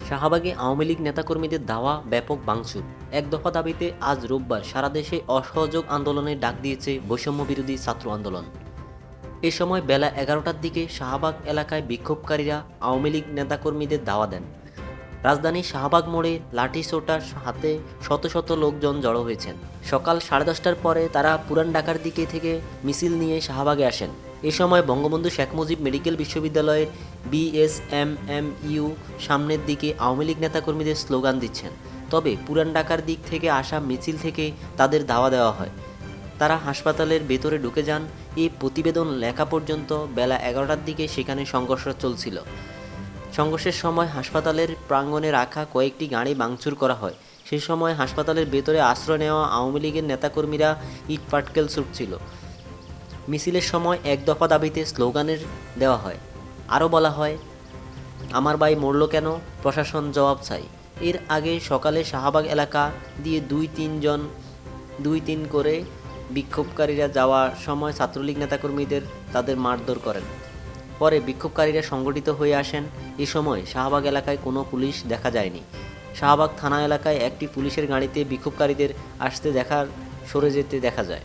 শাহবাগে আওয়ামী লীগ নেতাকর্মীদের দাওয়া ব্যাপক ভাঙচুর। এক দফা দাবিতে আজ রোববার সারা দেশে অসহযোগ আন্দোলনের ডাক দিয়েছে বৈষম্য বিরোধী ছাত্র আন্দোলন। এ সময় বেলা 11টার দিকে শাহবাগ এলাকায় বিক্ষোভকারীরা আওয়ামী লীগ নেতাকর্মীদের দাওয়া দেন। রাজধানীর শাহবাগ মোড়ে লাঠিসোঁটার হাতে শত শত লোকজন জড়ো হয়েছেন। সকাল 10:30টার পরে তারা পুরান ঢাকার দিকে থেকে মিছিল নিয়ে শাহবাগে আসেন। এ সময় বঙ্গবন্ধু শেখ মুজিব মেডিকেল বিশ্ববিদ্যালয়ের বিএসএমএমইউ সামনের দিকে আওয়ামী লীগ নেতাকর্মীদের স্লোগান দিচ্ছেন। তবে পুরান ঢাকার দিক থেকে আসা মিছিল থেকে তাদের দাওয়া দেওয়া হয়। তারা হাসপাতালের ভেতরে ঢুকে যান। এই প্রতিবেদন লেখা পর্যন্ত বেলা 11টার দিকে সেখানে সংঘর্ষ চলছিল। সংঘর্ষের সময় হাসপাতালের প্রাঙ্গণে রাখা কয়েকটি গাড়ি ভাঙচুর করা হয়। সেই সময় হাসপাতালের ভেতরে আশ্রয় নেওয়া আওয়ামী লীগের নেতাকর্মীরা ইট পাটকেল ছুটছিল। মিছিলের সময় এক দফা দাবিতে স্লোগানের দেওয়া হয়। আরও বলা হয়, আমার ভাই মরল কেন, প্রশাসন জবাব চাই। এর আগে সকালে শাহবাগ এলাকা দিয়ে দুই তিন করে বিক্ষোভকারীরা যাওয়ার সময় ছাত্রলীগ নেতাকর্মীদের তাদের মারধর করেন। পরে বিক্ষোভকারীরা সংগঠিত হয়ে আসেন। এ সময় শাহবাগ এলাকায় কোনো পুলিশ দেখা যায়নি। শাহবাগ থানা এলাকায় একটি পুলিশের গাড়িতে বিক্ষোভকারীদের সরে যেতে দেখা যায়।